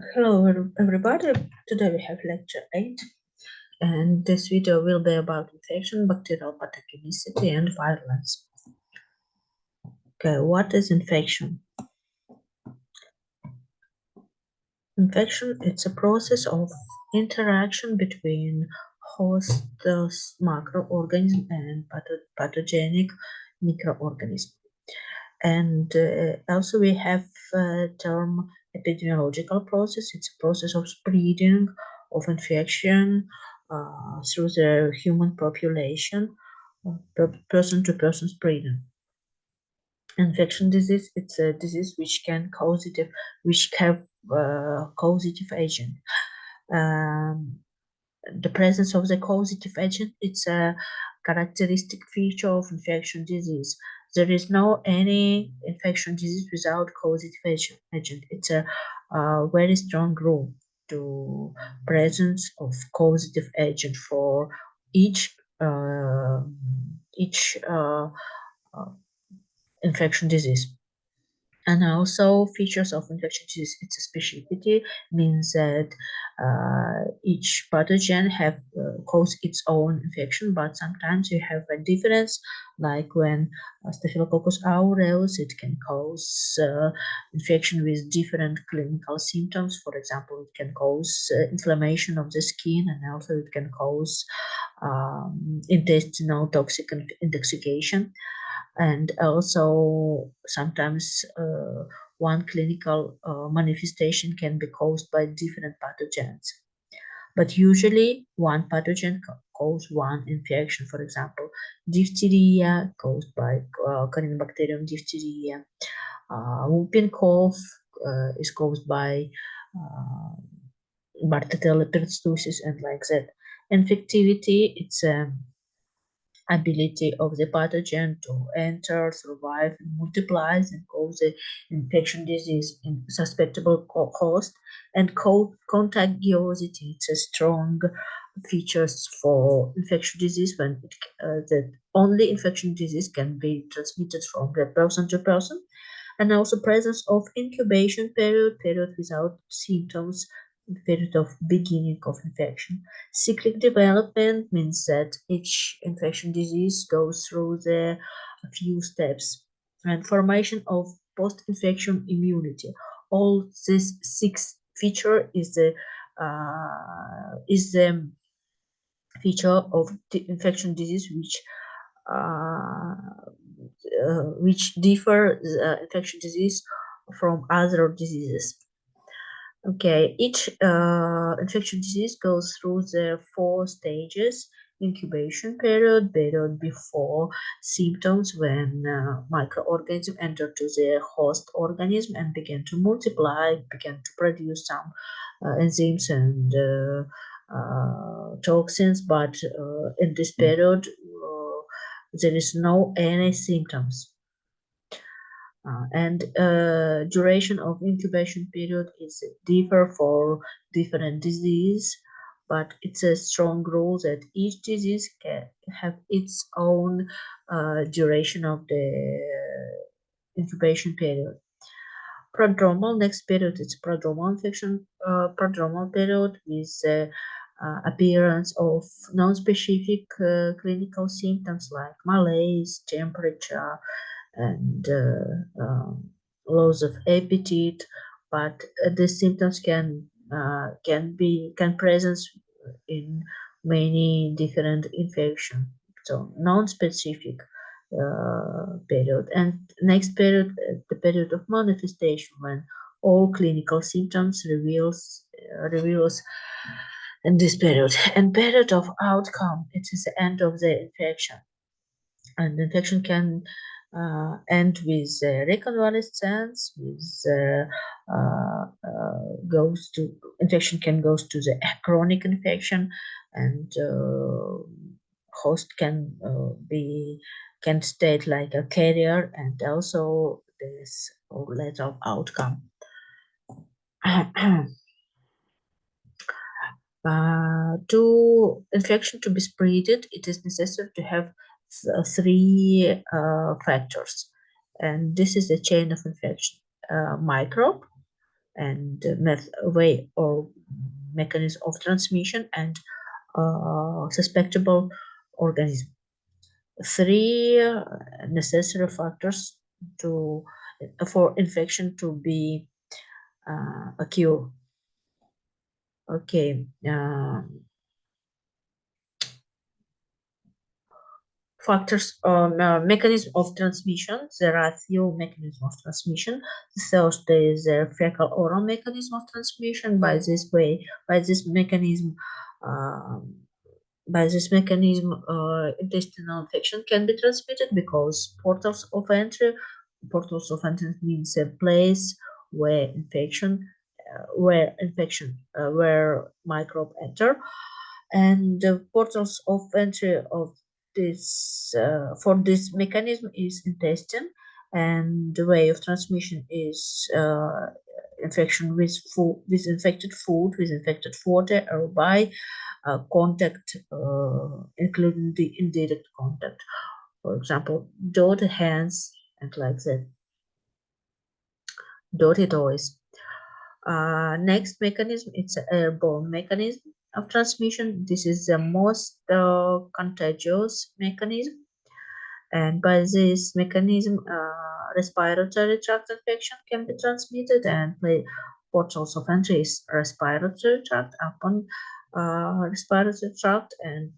Hello everybody, today we have lecture 8 and this video will be about infection, bacterial pathogenicity and virulence. Okay, what is infection? Infection, it's a process of interaction between host microorganism and pathogenic microorganism. And also we have term epidemiological process. It's a process of spreading of infection through the human population, person to person spreading. Infection disease, it's a disease which can causative, which have causative agent. The presence of the causative agent, it's a characteristic feature of infection disease. There is no any infection disease without causative agent. It's a very strong rule to presence of causative agent for each uh, infection disease. And also features of infection disease, its specificity means that each pathogen have cause its own infection, but sometimes you have a difference, like when Staphylococcus aureus, it can cause infection with different clinical symptoms. For example, it can cause inflammation of the skin, and also it can cause intestinal toxic intoxication. And also sometimes one clinical manifestation can be caused by different pathogens. But usually one pathogen causes one infection. For example, diphtheria caused by Corynebacterium diphtheria. Whooping cough is caused by Bartonella pertussis and like that. Infectivity, it's ability of the pathogen to enter, survive, and multiplies and cause an infection disease in susceptible host. And contagiosity, it's a strong features for infection disease when that only infection disease can be transmitted from the person to person. And also presence of incubation period without symptoms, period of beginning of infection. Cyclic development means that each infection disease goes through the few steps. And formation of post-infection immunity. All these six feature is the feature of the infection disease which differ infection disease from other diseases. Okay, each infection disease goes through the 4 stages: incubation period before symptoms, when microorganisms enter to the host organism and begin to multiply, begin to produce some enzymes and toxins. But in this period, there is no any symptoms. And duration of incubation period is differ for different disease, but it's a strong rule that each disease can have its own duration of the incubation period. Prodromal, next period, it's prodromal infection, prodromal period with appearance of non-specific clinical symptoms like malaise, temperature, and loss of appetite, but the symptoms can present in many different infections. So non-specific period. And next period, the period of manifestation, when all clinical symptoms reveals in this period. And period of outcome, it is the end of the infection. And the infection can end with reconvalescence, goes to infection can goes to the chronic infection, and host can state like a carrier, and also this letter of outcome. To infection to be spreaded, it is necessary to have 3 factors, and this is the chain of infection: microbe, and way or mechanism of transmission, and suspectable organism. Three necessary factors to for infection to be a cure. Okay. Factors on mechanism of transmission. There are few mechanisms of transmission. The first is fecal oral mechanism of transmission. By this mechanism, um, intestinal infection can be transmitted because portals of entry means a place where microbe enter, and the portals of entry of this for this mechanism is intestine, and the way of transmission is infection with food, with infected food, with infected water, or by contact, including the indirect contact. For example, dirty hands and like that, dirty toys. Next mechanism, it's an airborne mechanism of transmission. This is the most contagious mechanism, and by this mechanism, respiratory tract infection can be transmitted, and play portals of entry is respiratory tract. Upon respiratory tract, and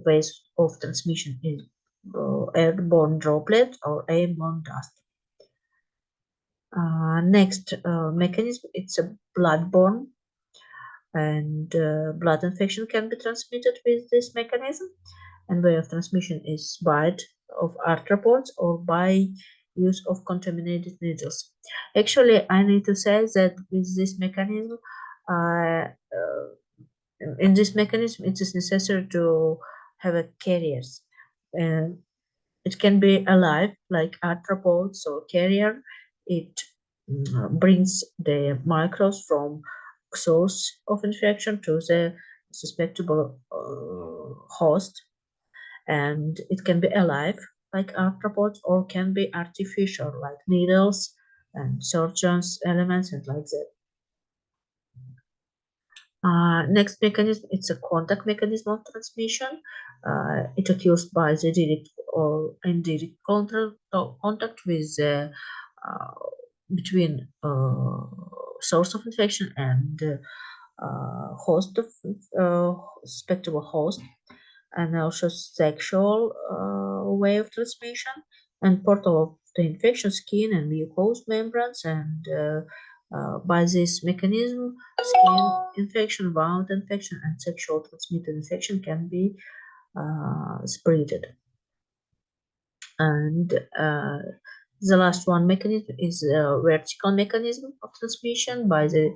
ways of transmission is airborne droplet or airborne dust. Next mechanism, it's a bloodborne, and blood infection can be transmitted with this mechanism, and way of transmission is bite of arthropods or by use of contaminated needles. Actually, I need to say that with this mechanism, uh, uh, in this mechanism, it is necessary to have a carriers. Uh, it can be alive, like arthropods or carrier. It brings the microbes from source of infection to the suspectable host, and it can be alive, like arthropods, or can be artificial, like needles and surgeons elements and like that. Next mechanism, it's a contact mechanism of transmission. It occurs by the direct or indirect contact with uh, between source of infection and host of suspectable host, and also sexual way of transmission, and portal of the infection, skin and mucous membranes, and by this mechanism, skin infection, wound infection, and sexual transmitted infection can be spreaded. And the last one mechanism is a vertical mechanism of transmission by the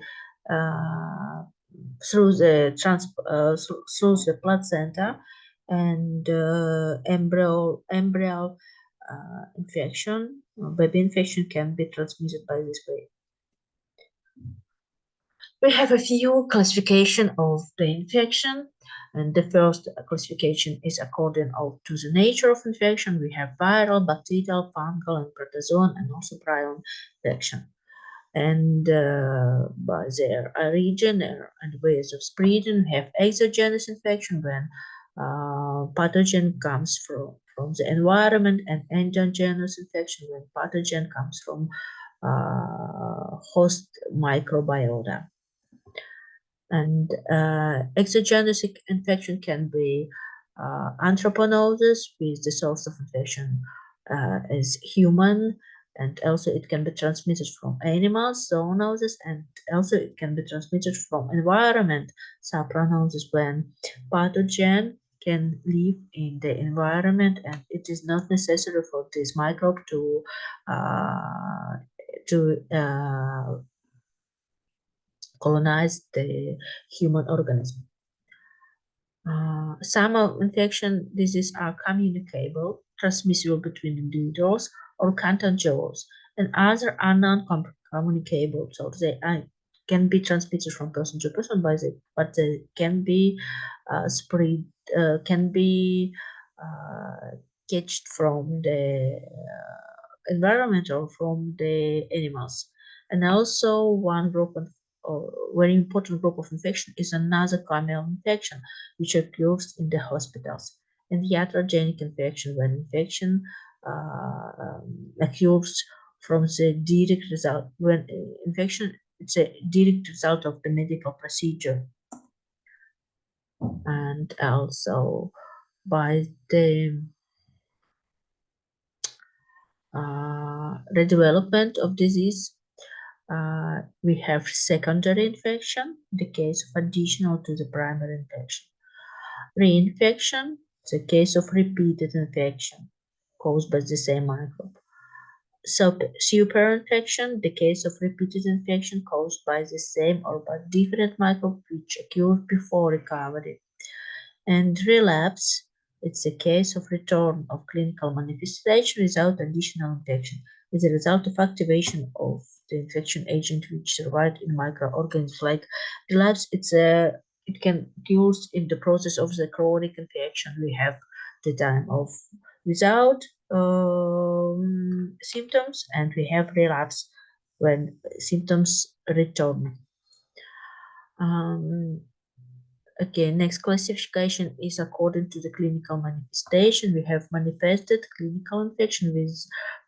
through the placenta, and embryo infection, baby infection can be transmitted by this way. We have a few classification of the infection, and the first classification is according to the nature of infection. We have viral, bacterial, fungal, and protozoan, and also prion infection. And by their region and ways of spreading, we have exogenous infection when pathogen comes from the environment, and endogenous infection when pathogen comes from host microbiota. And exogenous infection can be anthropognosis, with the source of infection is human, and also it can be transmitted from animals, zoonosis, and also it can be transmitted from environment, saprognosis, when pathogen can live in the environment, and it is not necessary for this microbe uh, to colonize the human organism. Some of infection diseases are communicable, transmissible between individuals, or contagious, and others are non-communicable, so they can be transmitted from person to person, but they can be spread, can be catched from the environment or from the animals. And also one group of very important group of infection is another nosocomial infection, which occurs in the hospitals. And the iatrogenic infection, when infection occurs from the direct result, when infection, it's a direct result of the medical procedure. And also by the development of disease, we have secondary infection, the case of additional to the primary infection. Reinfection, the case of repeated infection caused by the same microbe. Superinfection, the case of repeated infection caused by the same or by different microbe which occurred before recovery. And relapse, it's a case of return of clinical manifestation without additional infection, as a result of activation of the infection agent which survived in microorganisms. Like relapse, it can occur in the process of the chronic infection. We have the time of without symptoms, and we have relapse when symptoms return. Okay, next classification is according to the clinical manifestation. We have manifested clinical infection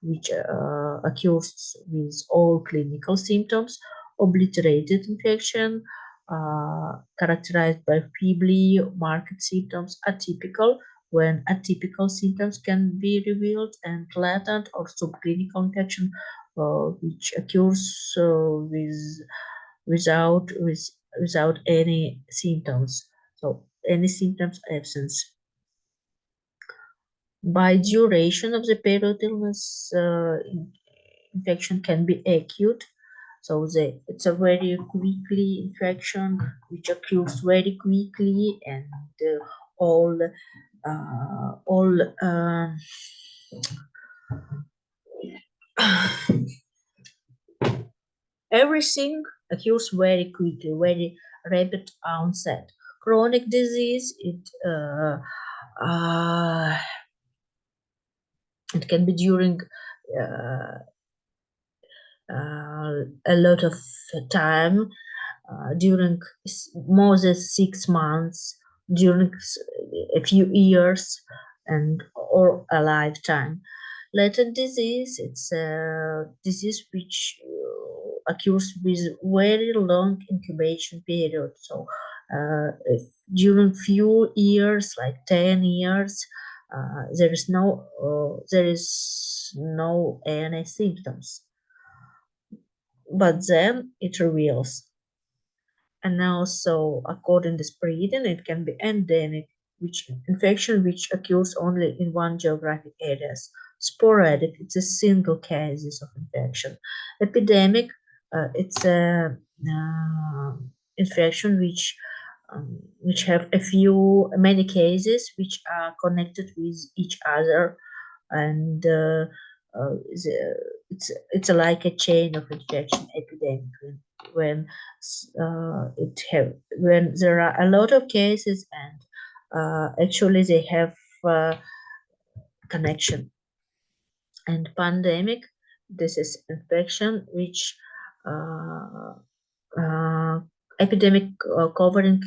which occurs with all clinical symptoms, obliterated infection, characterized by feebly marked symptoms, atypical, when atypical symptoms can be revealed, and latent or subclinical infection, which occurs without any symptoms. So any symptoms absence. By duration of the period illness, infection can be acute. So it's a very quickly infection which occurs very quickly, and all everything occurs very quickly, very rapid onset. Chronic disease, it can be during a lot of time, during more than 6 months, during a few years, and or a lifetime. Latent disease, it's a disease which occurs with very long incubation period. So during few years, like 10 years, there is no any symptoms, but then it reveals. And also, according to spreading, it can be endemic, which infection which occurs only in one geographic areas. Sporadic, it's a single cases of infection. Epidemic, it's a infection which have many cases which are connected with each other, and it's like a chain of infection epidemic when when there are a lot of cases, and actually they have connection. And pandemic, this is infection which epidemic covering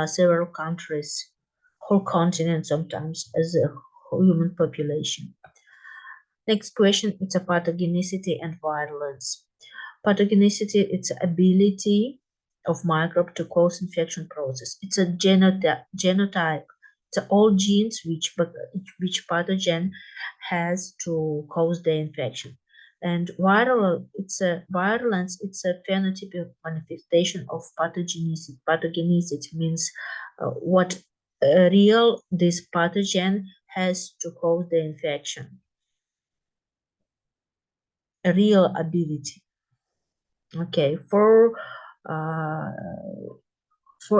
several countries, whole continent sometimes, as a human population. Next question, it's a pathogenicity and virulence. Pathogenicity, it's ability of microbe to cause infection process. It's a genotype. It's all genes which pathogen has to cause the infection. And virulence, it's a phenotypic manifestation of pathogenicity. Pathogenicity means what real this pathogen has to cause the infection. A real ability. Okay, for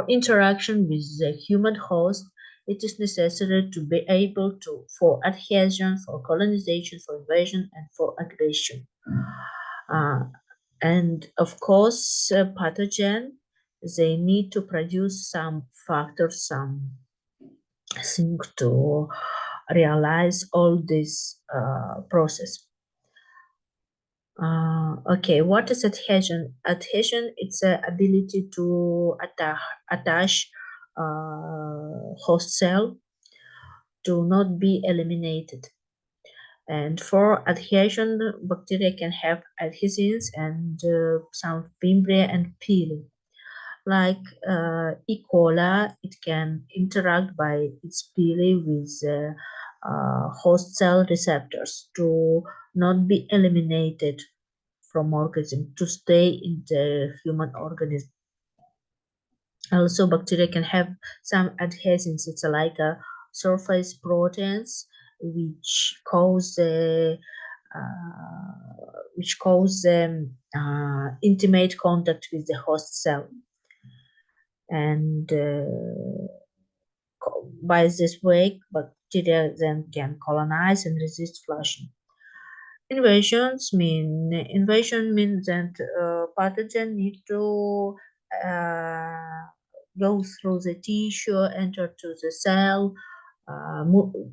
interaction with the human host, it is necessary to be able to for adhesion, for colonization, for invasion, and for aggression. And of course, pathogen, they need to produce some factors, some thing to realize all this process. Okay, what is adhesion? Adhesion, it's the ability to attach host cell to not be eliminated. And for adhesion, bacteria can have adhesins and some fimbriae and pili. Like E. coli, it can interact by its pili with host cell receptors to not be eliminated from organism, to stay in the human organism. Also, bacteria can have some adhesins. It's like a surface proteins which cause intimate contact with the host cell, and by this way, bacteria then can colonize and resist flushing. Invasion means that pathogen need to uh, go through the tissue, enter to the cell,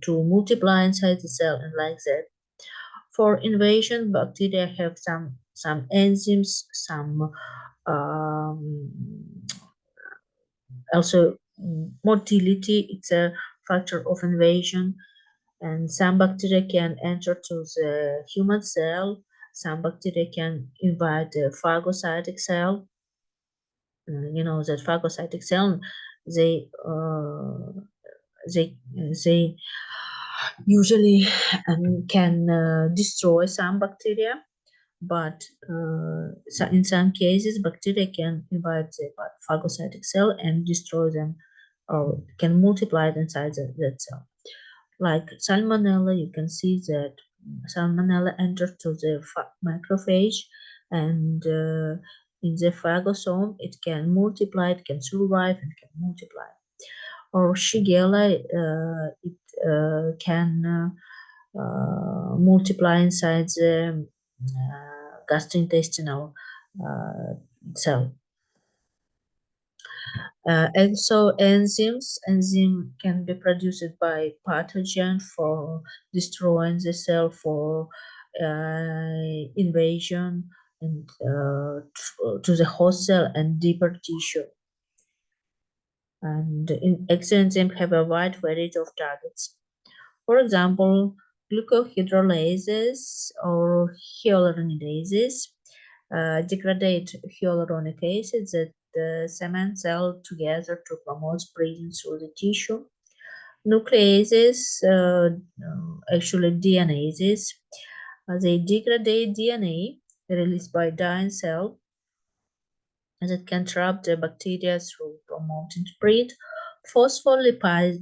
to multiply inside the cell, and like that. For invasion, bacteria have some enzymes, some um, also motility. It's a factor of invasion, and some bacteria can enter to the human cell. Some bacteria can invade the phagocytic cell. You know that phagocytic cell, they uh, they usually can destroy some bacteria, but in some cases bacteria can invade the phagocytic cell and destroy them, or can multiply inside that cell. Like salmonella, you can see that salmonella enters to the macrophage, and in the phagosome it can multiply, it can survive and can multiply. Or Shigella, it can multiply inside the gastrointestinal cell. Also, enzyme can be produced by pathogen for destroying the cell, for invasion and to the host cell and deeper tissue. And enzymes have a wide variety of targets. For example, glucohydrolases or hyaluronidases degrade hyaluronic acid that cement cells together to promote breathing through the tissue. Nucleases, actually DNases, they degrade DNA released by dying cell that can trap the bacteria through promoting spread. Phospholipase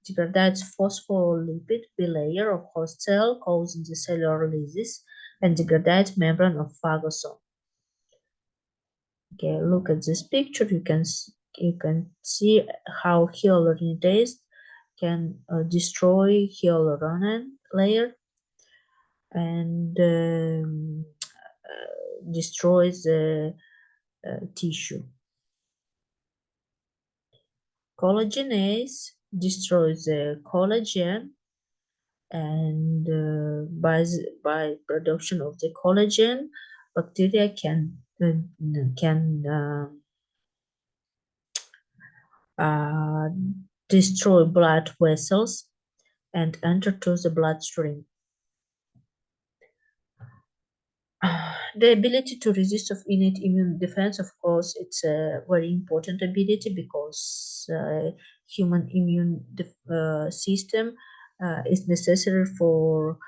degrades phospholipid bilayer of host cell, causing the cellular lysis and degrades membrane of phagosome. Okay, look at this picture. You can see how hyaluronidase can destroy hyaluronan layer and destroys the tissue. Collagenase destroys the collagen, and by production of the collagen, bacteria can uh, destroy blood vessels and enter to the bloodstream. The ability to resist of innate immune defense, of course, it's a very important ability, because human immune system is necessary for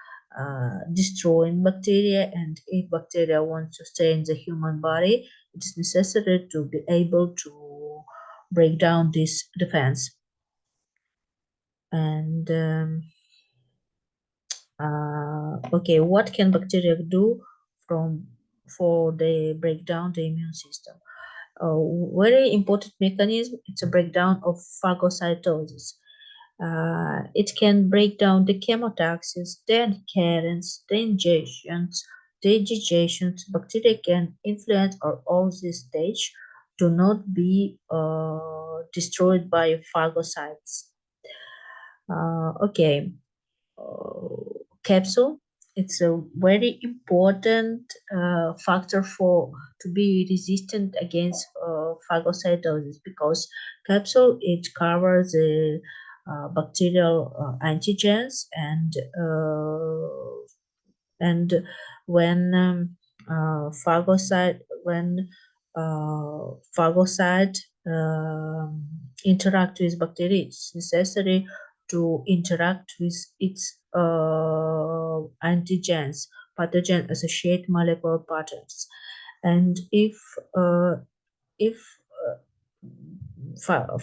destroying bacteria, and if bacteria want to stay in the human body, it is necessary to be able to break down this defense. And okay, what can bacteria do for the breakdown the immune system? Very important mechanism, it's a breakdown of phagocytosis. It can break down the chemotaxis, the adherence, the ingestions, the digestions. Bacteria can influence or all this stage to not be destroyed by phagocytes. Okay, capsule. it's a very important factor for to be resistant against phagocytosis because capsule it covers the bacterial antigens and when phagocyte when phagocyte interact with bacteria, it's necessary to interact with its antigens, pathogen associated molecular patterns. And if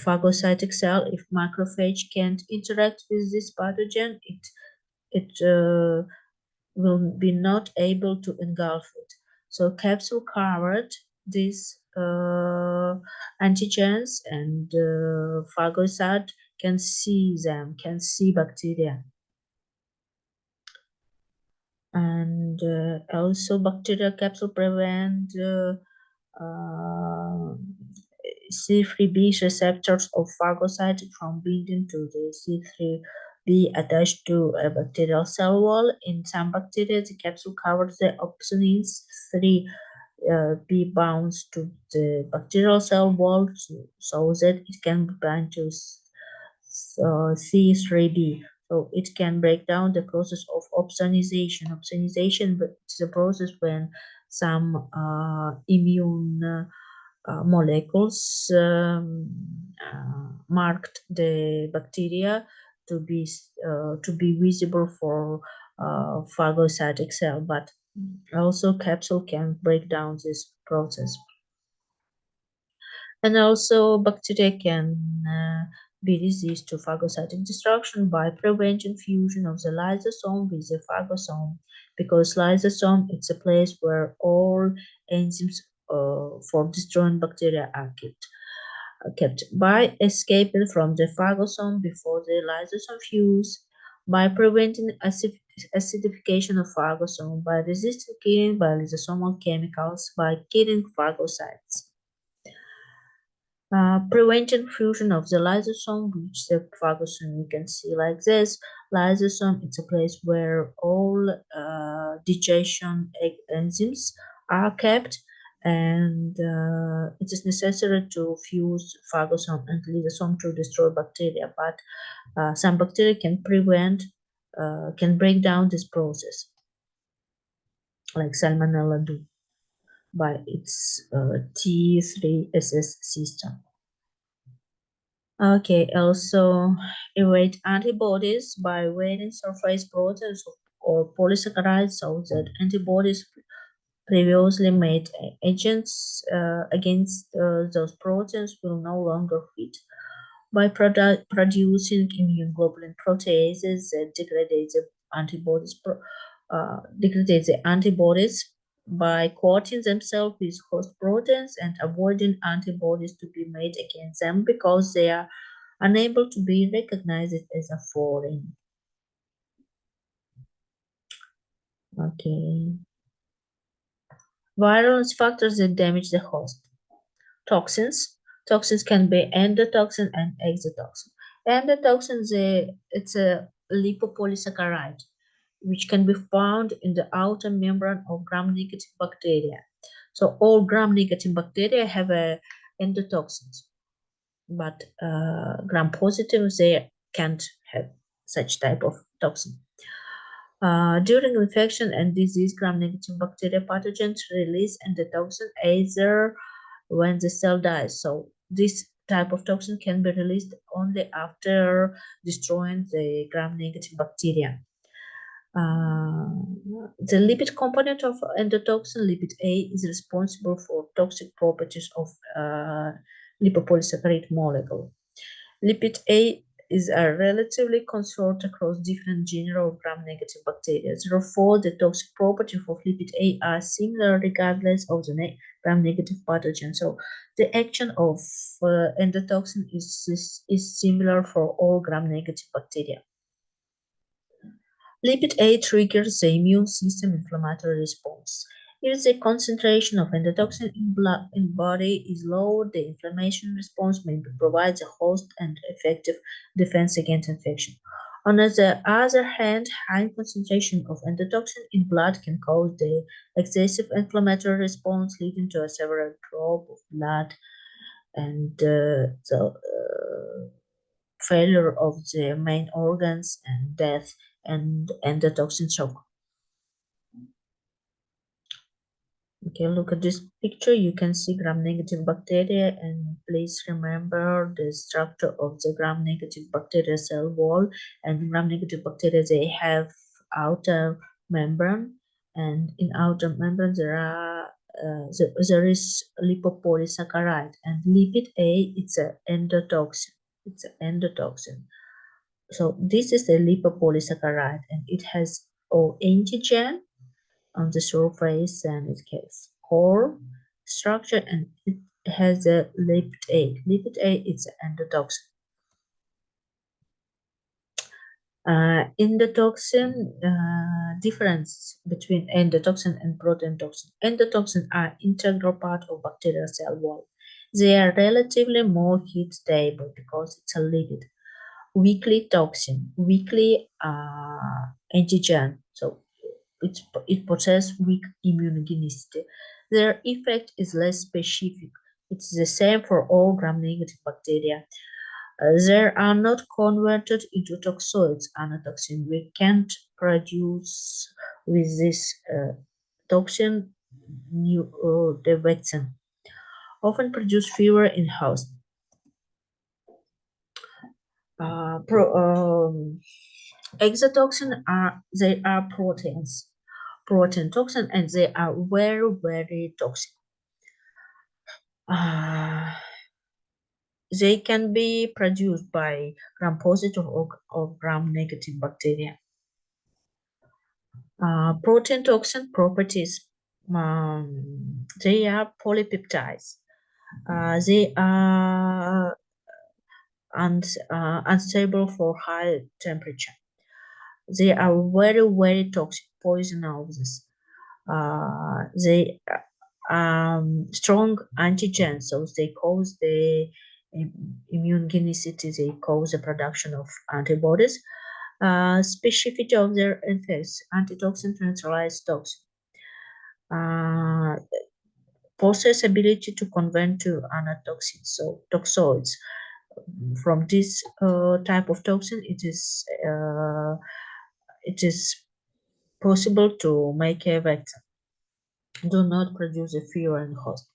phagocytic cell, if macrophage can't interact with this pathogen, it will be not able to engulf it. So capsule covered these antigens and phagocyte can see them, can see bacteria. And also bacterial capsule prevent uh, C3b receptors of phagocyte from binding to the C3b attached to a bacterial cell wall. In some bacteria, the capsule covers the opsonins 3b bonds to the bacterial cell wall so that it can bind to C3b. So it can break down the process of opsonization. Opsonization is a process when some immune molecules marked the bacteria to be visible for phagocytic cell, but also capsule can break down this process. And also bacteria can be resistant to phagocytic destruction by preventing fusion of the lysosome with the phagosome, because lysosome it's a place where all enzymes for destroying bacteria are kept by escaping from the phagosome before the lysosome fuse, by preventing acidification of phagosome, by resisting killing by lysosomal chemicals, by killing phagocytes. Preventing fusion of the lysosome, which the phagosome you can see like this. Lysosome, it's a place where all digestion enzymes are kept, and it is necessary to fuse phagosome and lysosome to destroy bacteria, but some bacteria can break down this process, like Salmonella do, by its T3SS system. Okay, also evade antibodies by waiting surface proteins or polysaccharides so that antibodies previously made agents against those proteins will no longer fit by producing immune globulin proteases that degrade the antibodies by coating themselves with host proteins and avoiding antibodies to be made against them because they are unable to be recognized as a foreign. Okay. Virulence factors that damage the host. Toxins. Toxins can be endotoxin and exotoxin. Endotoxin it's a lipopolysaccharide which can be found in the outer membrane of gram-negative bacteria. So all gram-negative bacteria have endotoxins, but gram-positive they can't have such type of toxin. During infection and disease, gram-negative bacteria pathogens release endotoxin either when the cell dies. So this type of toxin can be released only after destroying the gram-negative bacteria. The lipid component of endotoxin, lipid A, is responsible for toxic properties of lipopolysaccharide molecule. Lipid A is a relatively conserved across different genera of gram-negative bacteria. Therefore, the toxic properties of lipid A are similar regardless of the gram-negative pathogen. So, the action of endotoxin is similar for all gram-negative bacteria. Lipid A triggers the immune system inflammatory response. If the concentration of endotoxin in body is low, the inflammation response may provide the host and effective defense against infection. On the other hand, high concentration of endotoxin in blood can cause the excessive inflammatory response, leading to a severe drop of blood and the failure of the main organs and death and endotoxin shock. Okay, look at this picture. You can see gram-negative bacteria, and please remember the structure of the gram-negative bacteria cell wall. And gram-negative bacteria, they have outer membrane, and in outer membrane there is lipopolysaccharide, and lipid A, it's an endotoxin. It's an endotoxin. So this is the lipopolysaccharide, and it has O antigen on the surface, and it has core structure, and it has a lipid A. Lipid A is endotoxin. Endotoxin difference between endotoxin and protein toxin. Endotoxin are integral part of bacterial cell wall. They are relatively more heat stable because it's a lipid. Weakly toxin, weakly antigen. So it possesses weak immunogenicity. Their effect is less specific. It's the same for all gram-negative bacteria. They are not converted into toxoids, anatoxin. We can't produce with this toxin the vaccine. Often produce fewer in host. Exotoxin are proteins, protein toxin, and they are very toxic. They can be produced by gram-positive or gram-negative bacteria. Protein toxin properties. They are polypeptides. They are unstable for high temperature. They are very toxic, poisonous. They strong antigens, so they cause the immunogenicity, they cause the production of antibodies. Specificity of their effects, antitoxin neutralize toxin. Possess ability to convert to anatoxins, so toxoids. From this type of toxin, it is possible to make a vaccine. Do not produce a fever in host.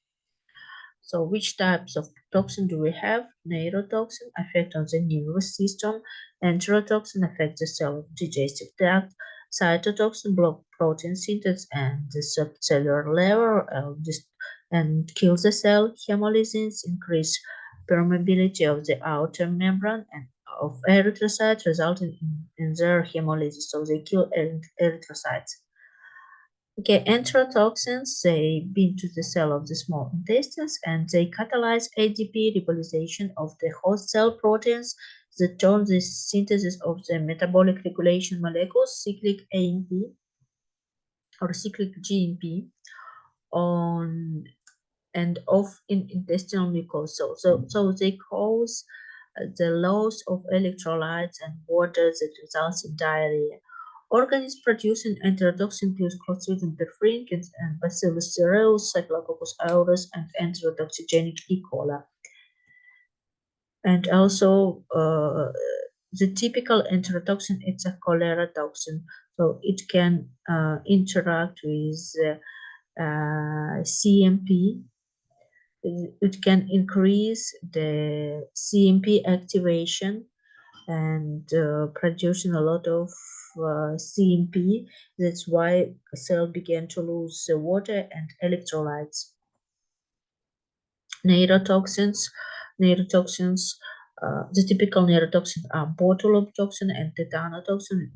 So which types of toxin do we have? Neurotoxin affect on the nervous system, enterotoxin affect the cell digestive tract, cytotoxin block protein synthesis and the subcellular level and kill the cell. Hemolysins increase permeability of the outer membrane and of erythrocytes, resulting in their hemolysis. So they kill erythrocytes. Okay, enterotoxins, they bind to the cell of the small intestines and they catalyze ADP ribosylation of the host cell proteins that turn the synthesis of the metabolic regulation molecules, cyclic AMP or cyclic GMP, on and off in intestinal mucosa. So they cause the loss of electrolytes and water that results in diarrhea. Organisms producing enterotoxin include Clostridium perfringens and Bacillus cereus, Staphylococcus aureus, and enterotoxigenic E. coli. And also, the typical enterotoxin, it's a cholera toxin, so it can interact with CMP. It can increase the CMP activation and producing a lot of CMP. That's why a cell began to lose water and electrolytes. Neurotoxins, the typical neurotoxins are botulinum toxin and tetanotoxin.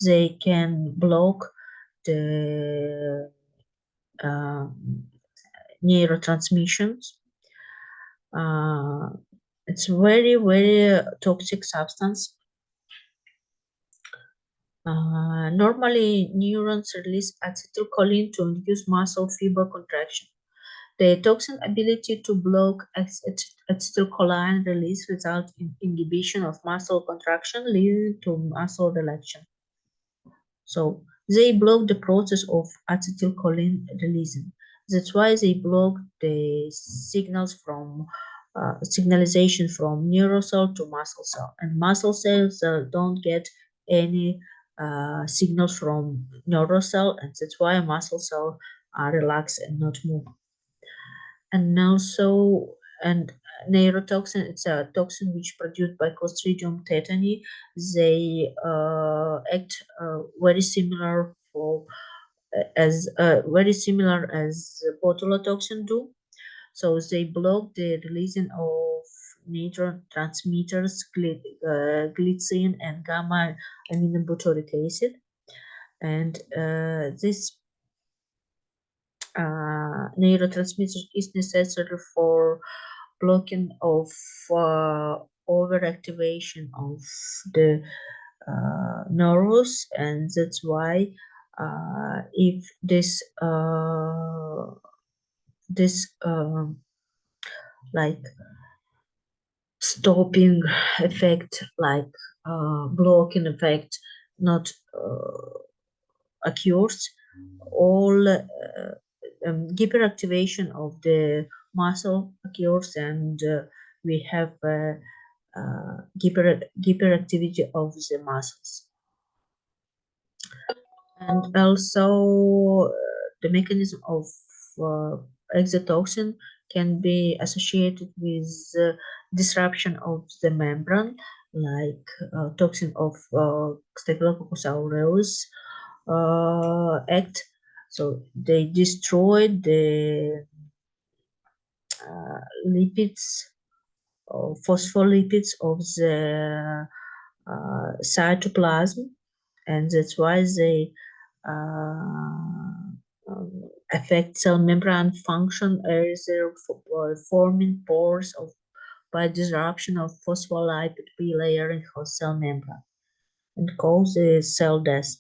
They can block the neurotransmissions. It's very toxic substance. Normally, neurons release acetylcholine to induce muscle fiber contraction. The toxin ability to block acetylcholine release results in inhibition of muscle contraction, leading to muscle relaxation. So they block the process of acetylcholine releasing. That's why they block the signals from signalization from neural cell to muscle cell. And muscle cells don't get any signals from neural cell, and that's why muscle cell are relaxed and not move. And also, and neurotoxin, it's a toxin which produced by Clostridium tetani. They act very similar for as very similar as botulotoxin do. So they block the releasing of neurotransmitters, glycine and gamma aminobutyric acid, and this neurotransmitter is necessary for blocking of overactivation of the neurons, and that's why if this like stopping effect, like blocking effect, not occurs, all hyperactivation of the muscle occurs, and we have hyperactivity of the muscles. And also the mechanism of uh, exotoxin can be associated with disruption of the membrane, like toxin of Staphylococcus aureus act. So they destroy the lipids or phospholipids of the cytoplasm, and that's why they affect cell membrane function, either forming pores of by disruption of phospholipid bilayer in host cell membrane, and cause cell death.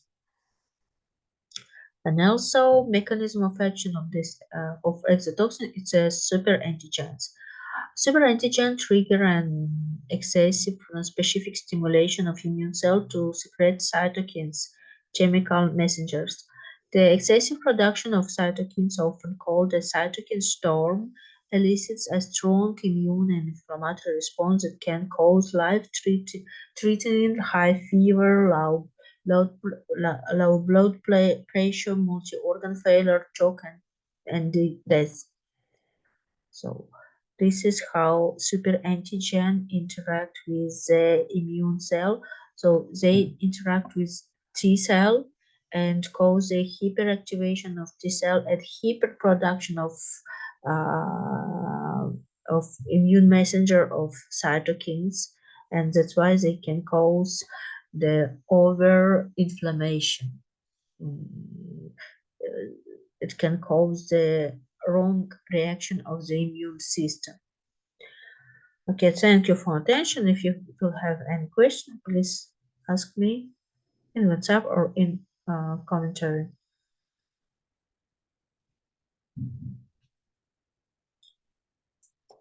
And also mechanism of action of this of exotoxin, it's a super antigens. Super antigen trigger an excessive specific stimulation of immune cell to secrete cytokines, chemical messengers. The excessive production of cytokines, often called a cytokine storm, elicits a strong immune and inflammatory response that can cause life-threatening high fever, low blood pressure, multi-organ failure, choke, and death. So this is how super antigen interact with the immune cell. So they interact with T cell and cause the hyperactivation of T cell and hyperproduction uh, of immune messenger of cytokines, and that's why they can cause the over inflammation. Mm, it can cause the wrong reaction of the immune system. Okay, thank you for attention. If you will have any question, please ask me in WhatsApp or in commentary.